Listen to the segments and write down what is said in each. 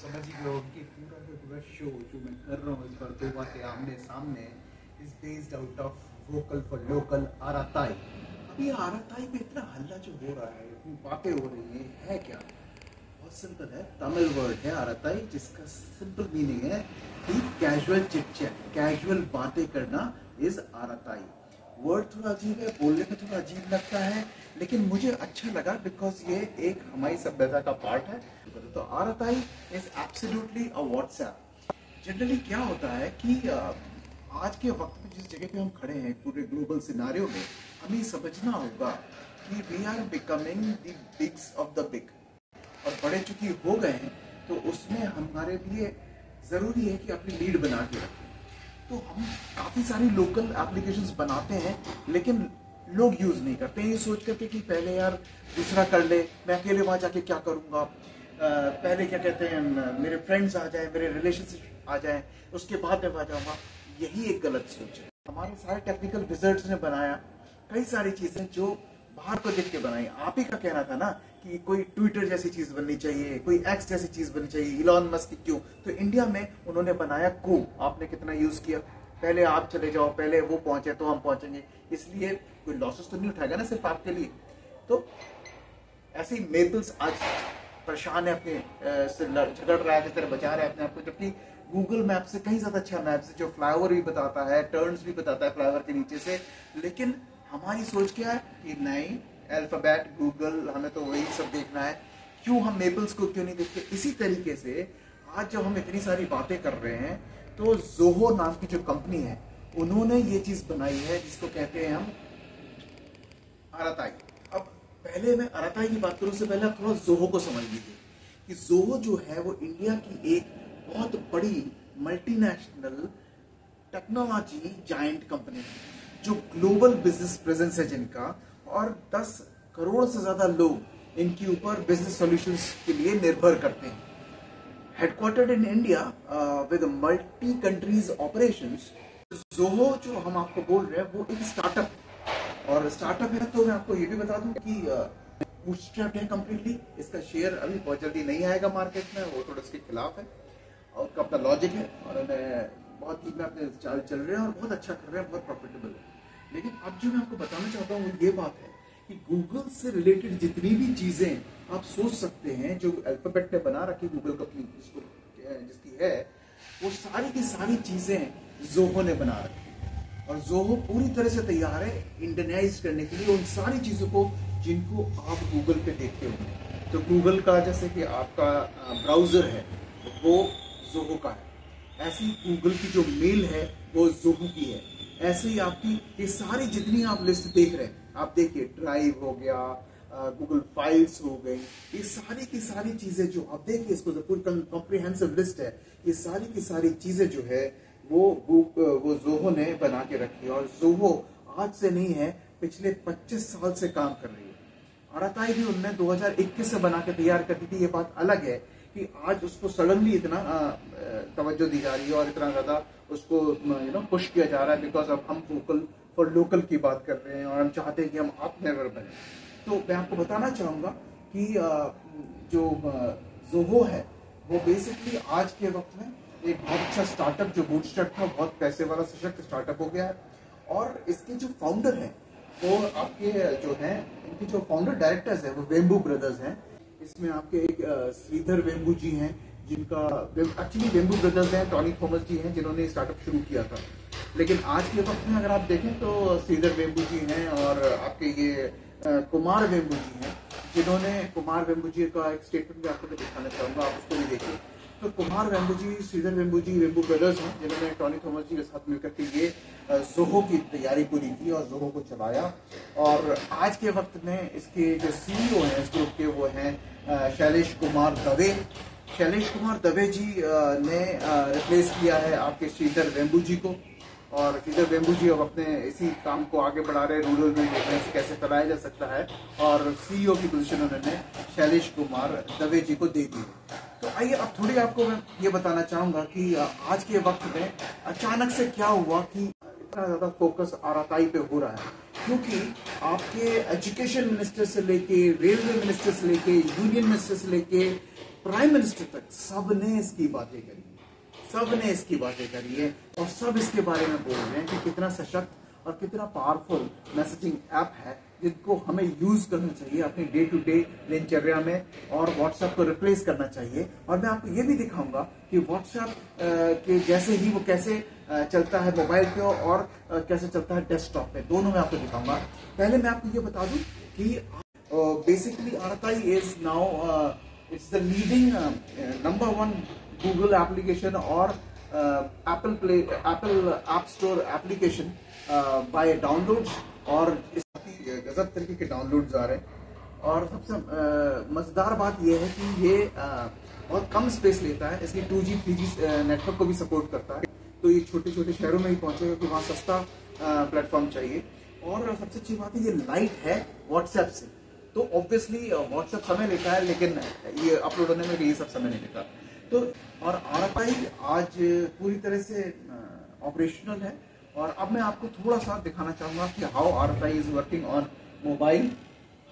समझ ही गए कि पूरा का पूरा शो जो मैं कर रहा हूँ इस बार दो बातें आमने सामने is based out of vocal for local Arattai. अभी आराताई पे इतना हल्ला जो हो रहा है, इतनी बातें हो रही है क्या? बहुत सिंपल है, तमिल वर्ड है आराताई, जिसका सिंपल मीनिंग है कि कैजुअल चिट चैट, कैजुअल बातें करना इज आराताई। वर्ड थोड़ा अजीब है, बोलने में थोड़ा अजीब लगता है, लेकिन मुझे अच्छा लगा बिकॉज ये एक हमारी सभ्यता का पार्ट है। तो Arattai is absolutely a WhatsApp. Generally क्या होता है कि आज के वक्त में जिस जगह पे हम खड़े हैं पूरे ग्लोबल सिनारियो में, हमें समझना होगा कि we are becoming the bigs of the big, और बड़े चूंकि हो गए हैं तो उसमें हमारे लिए जरूरी है कि अपनी लीड बना के रखें। तो हम काफी सारी लोकल एप्लीकेशंस बनाते हैं, लेकिन लोग यूज नहीं करते हैं, ये सोच करके कि पहले यार दूसरा कर ले, मैं अकेले वहां जाके क्या करूंगा, पहले क्या कहते हैं मेरे फ्रेंड्स आ जाए, मेरे रिलेशनशिप आ जाए, उसके बाद मैं वहां जाऊंगा। यही एक गलत सोच है। हमारे सारे टेक्निकल विजर्ड्स ने बनाया कई सारी चीजें जो बाहर को देख के बनाई। आप ही का कहना था ना कि कोई ट्विटर जैसी चीज बननी चाहिए, कोई एक्स जैसी चीज बननी चाहिए, इलॉन मस्क क्यों? तो इंडिया में उन्होंने बनाया को, आपने कितना यूज किया? पहले आप चले जाओ, पहले वो पहुंचे तो हम पहुंचेंगे, इसलिए कोई लॉसेस तो नहीं उठाएगा ना सिर्फ आपके लिए। तो ऐसे ही मेपल्स आज परेशान है, अपने से झगड़ रहा है, किस तरह बचा रहा है अपने आप को, जबकि गूगल मैप से कहीं ज्यादा अच्छा मैप है, जो फ्लाईओवर भी बताता है, टर्न्स भी बताता है फ्लाईओवर के नीचे से। लेकिन हमारी सोच क्या है कि नहीं, अल्फाबेट गूगल, हमें तो वही सब देखना है, क्यों हम मेपल्स को क्यों नहीं देखते? इसी तरीके से आज जब हम इतनी सारी बातें कर रहे हैं तो जोहो नाम की जो कंपनी है उन्होंने ये चीज बनाई है जिसको कहते हैं हम आराताई। अब पहले मैं आराताई की बात करूं उससे पहले आप थोड़ा जोहो को समझ लीजिए कि जोहो जो है वो इंडिया की एक बहुत बड़ी मल्टीनेशनल टेक्नोलॉजी जायंट कंपनी है, जो ग्लोबल बिजनेस प्रेजेंस है जिनका, और 10 करोड़ से ज्यादा लोग इनके ऊपर बिजनेस सॉल्यूशंस के लिए निर्भर करते हैं। Headquartered in India with multi countries operations. Zoho जो हम आपको बोल रहे हैं वो एक स्टार्टअप, और स्टार्टअप है तो मैं आपको ये भी बता दूं कि बूटस्ट्रैप्ड है कंप्लीटली। इसका शेयर अभी बहुत जल्दी नहीं आएगा मार्केट में, वो थोड़ा इसके खिलाफ है, और उसका अपना लॉजिक है, और उन्हें बहुत ठीक में अपने चाल चल रहे हैं और बहुत अच्छा कर रहे हैं, बहुत प्रॉफिटेबल है। लेकिन अब जो मैं आपको बताना चाहता हूँ वो ये बात है कि गूगल से रिलेटेड जितनी भी चीजें आप सोच सकते हैं जो अल्फाबेट ने बना रखी गूगल कंपनी जिसकी है, वो सारी की सारी चीजें जोहो ने बना रखी, और जोहो पूरी तरह से तैयार है इंडियनाइज करने के लिए उन सारी चीजों को जिनको आप गूगल पे देखते होंगे। तो गूगल का जैसे कि आपका ब्राउजर है वो जोहो का है, ऐसे ही गूगल की जो मेल है वो जोहो की है, ऐसे ही आपकी ये सारी जितनी आप लिस्ट देख रहे हैं, आप देखिए ड्राइव हो गया, गूगल फाइल्स हो गई, ये सारी की सारी चीजें जो आप देखिए, इसको पूरी कॉम्प्रिहेंसिव लिस्ट है, ये सारी की सारी चीजें जो है वो जोहो ने बना के रखी है। और जोहो आज से नहीं है, पिछले 25 साल से काम कर रही है। आराताई भी उनने 2021 से बना के तैयार कर दी थी। ये बात अलग है कि आज उसको सडनली इतना तवज्जो दी जा रही है और इतना ज्यादा उसको पुश किया जा रहा है, बिकॉज अब हम वोकल फॉर लोकल की बात कर रहे हैं और हम चाहते हैं कि हम आत्मनिर्भर बने। तो मैं आपको बताना चाहूंगा कि जो जोहो है वो बेसिकली आज के वक्त में एक बहुत अच्छा स्टार्टअप, जो बूटस्ट्रैप था, बहुत पैसे वाला सशक्त स्टार्टअप हो गया है। और इसके जो फाउंडर हैं वो आपके जो हैं, इनके जो फाउंडर डायरेक्टर्स हैं वो वेम्बू ब्रदर्स हैं। इसमें आपके एक श्रीधर वेम्बू जी हैं, जिनका एक्चुअली वेम्बू ब्रदर्स हैं, टॉनी थॉमस जी हैं जिन्होंने स्टार्टअप शुरू किया था। लेकिन आज के वक्त में अगर आप देखें तो श्रीधर वेम्बू जी हैं और आपके ये कुमार वेम्बू जी हैं, जिन्होंने, कुमार वेम्बू जी का एक स्टेटमेंट भी आपको मैं दिखाना चाहूंगा, आप उसको भी देखिए। तो कुमार वेम्बू जी, श्रीधर वेम्बू जी वेम्बू ब्रदर्स हैं, जिन्होंने टॉनी थॉमस जी के साथ मिलकर के ये जोहो की तैयारी पूरी की और जोहो को चलाया। और आज के वक्त में इसके जो सीईओ हैं इस ग्रुप के, वो हैं शैलेश कुमार दवे। शैलेश कुमार दवे जी ने रिप्लेस किया है आपके श्रीधर वेम्बू जी को, और श्रीधर वेम्बू जी अब अपने इसी काम को आगे बढ़ा रहे, रूरल में देख रहे हैं कैसे फैलाया जा सकता है, और सीईओ की पोजीशन उन्होंने शैलेश कुमार दवे जी को दे दी। तो आइए अब थोड़ी आपको मैं ये बताना चाहूंगा कि आज के वक्त में अचानक से क्या हुआ कि इतना ज्यादा फोकस आराताई पे हो रहा है, क्योंकि आपके एजुकेशन मिनिस्टर से लेके, रेलवे मिनिस्टर से लेके, यूनियन मिनिस्टर से लेके प्राइम मिनिस्टर तक सबने इसकी बातें करी, सबने इसकी बातें करी है और सब इसके बारे में बोल रहे हैं कि कितना सशक्त और कितना पावरफुल मैसेजिंग ऐप है जिनको हमें यूज करना चाहिए अपनी डे टू डे दिनचर्या में और व्हाट्सएप को रिप्लेस करना चाहिए। और मैं आपको ये भी दिखाऊंगा कि व्हाट्सएप के जैसे ही वो कैसे चलता है मोबाइल पे और कैसे चलता है डेस्कटॉप पे, दोनों में आपको दिखाऊंगा। पहले मैं आपको ये बता दूं कि basically Arattai is now it's the leading number 1 Google application और Apple app store application by downloads, और गजब तरीके के डाउनलोड्स आ रहे हैं। और सबसे मजेदार बात यह है कि ये बहुत कम स्पेस लेता है, इसकी 2G 3G नेटवर्क को भी सपोर्ट करता है, तो ये छोटे छोटे शहरों में ही पहुंचेगा कि वहाँ सस्ता प्लेटफॉर्म चाहिए। और सबसे अच्छी बात है ये लाइट है व्हाट्सएप से, तो ऑब्वियसली व्हाट्सएप समय लेता है लेकिन ये अपलोड होने में ये सब समय नहीं लेता। तो और आरताई आज पूरी तरह से ऑपरेशनल है। और अब मैं आपको थोड़ा सा दिखाना चाहूंगा कि how Arattai is working on mobile,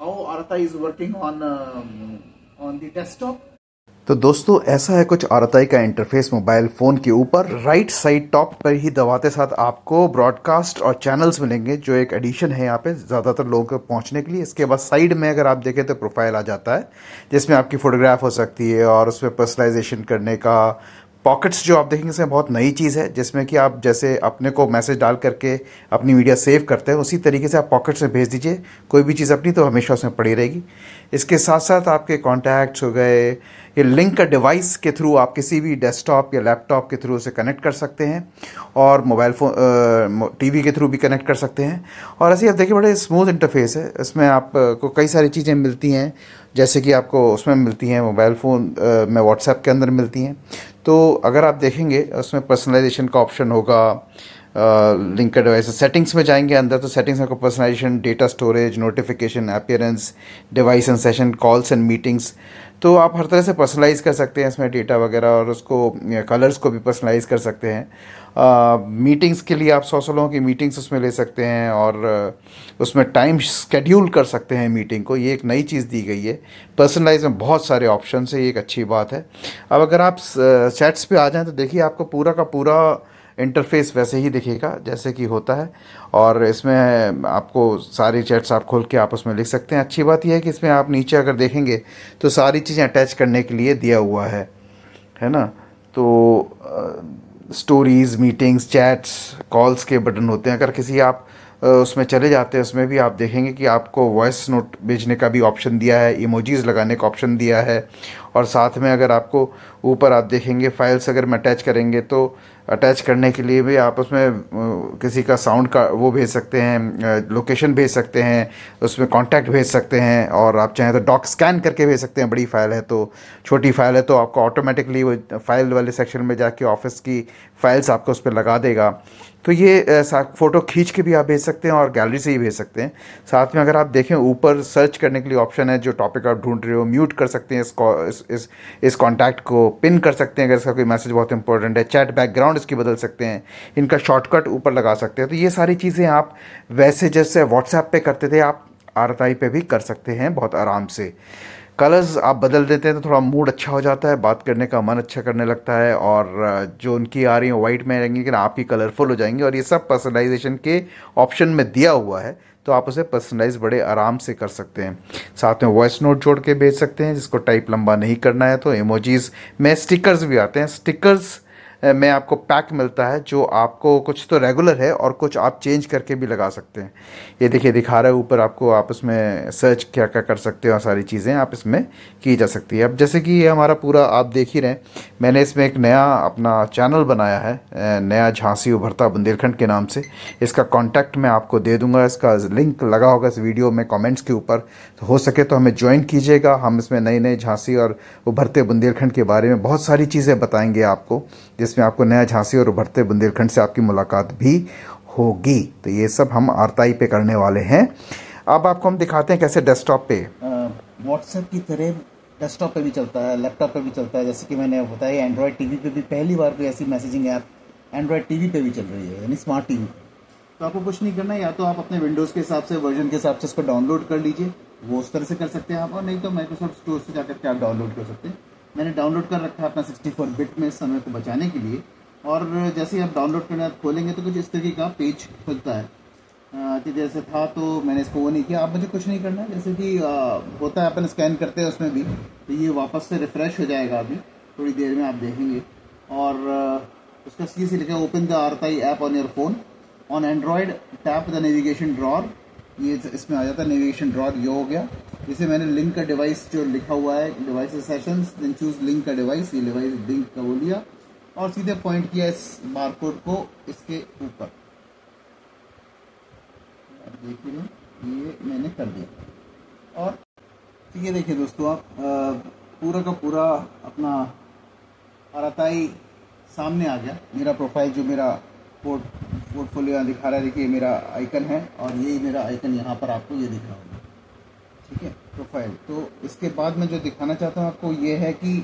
how Arattai is working on the desktop. तो दोस्तों ऐसा है कुछ आरताई का इंटरफेस मोबाइल फ़ोन के ऊपर। राइट साइड टॉप पर ही दबाते साथ आपको ब्रॉडकास्ट और चैनल्स मिलेंगे, जो एक एडिशन है यहाँ पे ज़्यादातर लोगों को पहुँचने के लिए। इसके बाद साइड में अगर आप देखें तो प्रोफाइल आ जाता है जिसमें आपकी फ़ोटोग्राफ हो सकती है और उसमें पर्सनलाइजेशन करने का। पॉकेट्स जो आप देखेंगे इसमें बहुत नई चीज़ है, जिसमें कि आप जैसे अपने को मैसेज डाल करके अपनी मीडिया सेव करते हैं, उसी तरीके से आप पॉकेट्स में भेज दीजिए कोई भी चीज़ अपनी, तो हमेशा उसमें पड़ी रहेगी। इसके साथ साथ आपके कॉन्टैक्ट्स हो गए, ये लिंक का डिवाइस के थ्रू आप किसी भी डेस्कटॉप या लैपटॉप के थ्रू उसे कनेक्ट कर सकते हैं और मोबाइल फ़ोन टीवी के थ्रू भी कनेक्ट कर सकते हैं। और ऐसे आप देखिए बड़े स्मूथ इंटरफेस है, इसमें आपको कई सारी चीज़ें मिलती हैं, जैसे कि आपको उसमें मिलती हैं मोबाइल फ़ोन में व्हाट्सएप के अंदर मिलती हैं। तो अगर आप देखेंगे उसमें पर्सनलाइजेशन का ऑप्शन होगा, लिंक का डिवाइस सेटिंग्स में जाएंगे अंदर तो सेटिंग्स में personalisation, data storage, notification, appearance, device and session, calls and meetings, तो आप हर तरह से पर्सनलाइज़ कर सकते हैं इसमें डेटा वगैरह, और उसको कलर्स को भी पर्सनलाइज़ कर सकते हैं। मीटिंग्स के लिए आप 100 लोगों की मीटिंग्स उसमें ले सकते हैं और उसमें टाइम शेड्यूल कर सकते हैं मीटिंग को। ये एक नई चीज़ दी गई है, पर्सनलाइज में बहुत सारे ऑप्शन है, ये एक अच्छी बात है। अब अगर आप चैट्स पे आ जाएं तो देखिए आपको पूरा का पूरा इंटरफेस वैसे ही दिखेगा जैसे कि होता है, और इसमें आपको सारी चैट्स आप खोल के आप उसमें लिख सकते हैं। अच्छी बात यह है कि इसमें आप नीचे अगर देखेंगे तो सारी चीज़ें अटैच करने के लिए दिया हुआ है ना। तो स्टोरीज़, मीटिंग्स, चैट्स, कॉल्स के बटन होते हैं। अगर किसी आप उसमें चले जाते हैं उसमें भी आप देखेंगे कि आपको वॉइस नोट भेजने का भी ऑप्शन दिया है, इमोजीज़ लगाने का ऑप्शन दिया है, और साथ में अगर आपको ऊपर आप देखेंगे फाइल्स अगर में अटैच करेंगे तो अटैच करने के लिए भी आप उसमें किसी का साउंड का वो भेज सकते हैं, लोकेशन भेज सकते हैं, उसमें कॉन्टैक्ट भेज सकते हैं, और आप चाहें तो डॉक स्कैन करके भेज सकते हैं। बड़ी फाइल है तो, छोटी फाइल है तो आपको ऑटोमेटिकली वो फाइल वाले सेक्शन में जाके ऑफिस की फाइल्स आपको उस पर लगा देगा। तो ये फ़ोटो खींच के भी आप भेज सकते हैं और गैलरी से ही भेज सकते हैं। साथ में अगर आप देखें ऊपर सर्च करने के लिए ऑप्शन है, जो टॉपिक आप ढूंढ रहे हो म्यूट कर सकते हैं इस कॉन्टैक्ट को, पिन कर सकते हैं अगर इसका कोई मैसेज बहुत इंपॉर्टेंट है, चैट बैकग्राउंड इसकी बदल सकते हैं, इनका शॉर्टकट ऊपर लगा सकते हैं। तो ये सारी चीज़ें आप वैसे जैसे व्हाट्सएप पे करते थे आप आरताई पे भी कर सकते हैं बहुत आराम से। कलर्स आप बदल देते हैं तो थोड़ा मूड अच्छा हो जाता है, बात करने का मन अच्छा करने लगता है, और जो उनकी आ रही है वाइट में रहेंगी लेकिन आप ही कलरफुल हो जाएंगे। और ये सब पर्सनलाइजेशन के ऑप्शन में दिया हुआ है, तो आप उसे पर्सनलाइज बड़े आराम से कर सकते हैं। साथ में वॉइस नोट जोड़ के भेज सकते हैं, जिसको टाइप लंबा नहीं करना है तो इमोजीज में। स्टिकर्स भी आते हैं, स्टिकर्स में आपको पैक मिलता है जो आपको कुछ तो रेगुलर है और कुछ आप चेंज करके भी लगा सकते हैं। ये देखिए दिखा रहा है ऊपर आपको, आप इसमें सर्च क्या क्या कर सकते हो और सारी चीज़ें आप इसमें की जा सकती है। अब जैसे कि ये हमारा पूरा आप देख ही रहे हैं, मैंने इसमें एक नया अपना चैनल बनाया है, नया झांसी उभरता बुंदेलखंड के नाम से। इसका कॉन्टैक्ट मैं आपको दे दूँगा, इसका लिंक लगा होगा इस वीडियो में कॉमेंट्स के ऊपर, तो हो सके तो हमें ज्वाइन कीजिएगा। हम इसमें नई नई झांसी और उभरते बुंदेलखंड के बारे में बहुत सारी चीज़ें बताएंगे आपको, जिसमें आपको नया झांसी और उभरते बुंदेलखंड से आपकी मुलाकात भी होगी। तो ये सब हम आरताई पे करने वाले हैं। अब आपको हम दिखाते हैं कैसे डेस्कटॉप पे व्हाट्सएप की तरह डेस्कटॉप पे भी चलता है, लैपटॉप पे भी चलता है। जैसे कि मैंने बताया एंड्रॉयड टीवी पे भी पहली बार कोई ऐसी मैसेजिंग ऐप एंड्रॉयड टीवी पे भी चल रही है, यानी स्मार्ट टीवी। तो आपको कुछ नहीं करना है, या तो आप अपने विंडोज़ के हिसाब से, वर्जन के हिसाब से इसको डाउनलोड कर लीजिए, वो उस तरह से कर सकते हैं आप, और नहीं तो माइक्रोसॉफ्ट स्टोर से जाकर के आप डाउनलोड कर सकते हैं। मैंने डाउनलोड कर रखा है अपना 64 बिट में समय को बचाने के लिए। और जैसे ही आप डाउनलोड करने बाद खोलेंगे तो कुछ इस तरीके का पेज खुलता है। कि जैसे था तो मैंने इसको वो नहीं किया। आप मुझे कुछ नहीं करना है, जैसे कि होता है अपन स्कैन करते हैं उसमें भी, तो ये वापस से रिफ़्रेश हो जाएगा अभी थोड़ी देर में, आप देखेंगे। और उसका सीधे से लिखा है open the Arattai app on your phone on Android, tap the navigation drawer. ये इसमें आ जाता है नेविगेशन ड्रॉर, ये हो गया। जैसे मैंने लिंक का डिवाइस जो लिखा हुआ है, device sessions, then choose link का डिवाइस, ये डिवाइस लिंक का वो लिया और सीधे पॉइंट किया इस बारकोड को इसके ऊपर। देखिए ये मैंने कर दिया। और ये देखिए दोस्तों, आप पूरा का पूरा अपना आरताई सामने आ गया। मेरा प्रोफाइल जो मेरा पोर्टफोलियो दिखा रहा है, देखिए मेरा आइकन है और यही मेरा आइकन यहाँ पर आपको ये दिख रहा होगा, ठीक है, प्रोफाइल। तो इसके बाद मैं जो दिखाना चाहता हूँ आपको ये है कि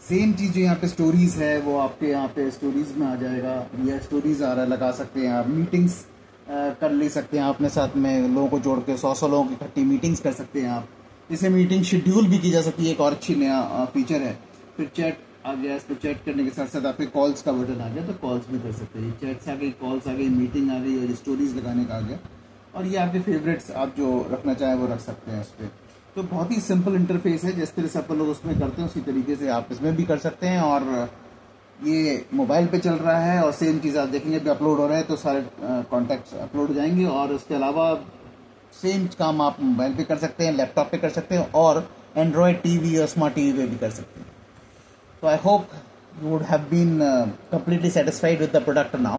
सेम चीज़ जो यहाँ पे स्टोरीज़ है वो आपके यहाँ पे स्टोरीज़ में आ जाएगा। या स्टोरीज़ आ रहा है, लगा सकते हैं आप। मीटिंग्स कर ले सकते हैं अपने साथ में, लोगों को जोड़ के 100 लोगों की इकट्ठी मीटिंग्स कर सकते हैं आप। जैसे मीटिंग शेड्यूल भी की जा सकती है, एक और अच्छी नया फीचर है। फिर चैट आ गया, इस पर चैट करने के साथ साथ आपके कॉल्स का बटन आ गया, तो कॉल्स भी कर सकते हैं। चैट्स आ गई, कॉल्स आ गई, मीटिंग आ गई और स्टोरीज लगाने का आ गया। और ये आपके फेवरेट्स आप जो रखना चाहें वो रख सकते हैं उस पर। तो बहुत ही सिंपल इंटरफेस है, जिस तरह से अपन लोग उसमें करते हैं उसी तरीके से आप इसमें भी कर सकते हैं। और ये मोबाइल पे चल रहा है और सेम चीज़ आप देखेंगे भी अपलोड हो रहा है तो सारे कॉन्टैक्ट्स अपलोड हो जाएंगे। और उसके अलावा सेम काम आप मोबाइल पे कर सकते हैं, लैपटॉप पे कर सकते हैं और एंड्रॉयड टीवी और स्मार्ट टीवी पे भी कर सकते हैं। So I hope you would have been completely satisfied with the product now.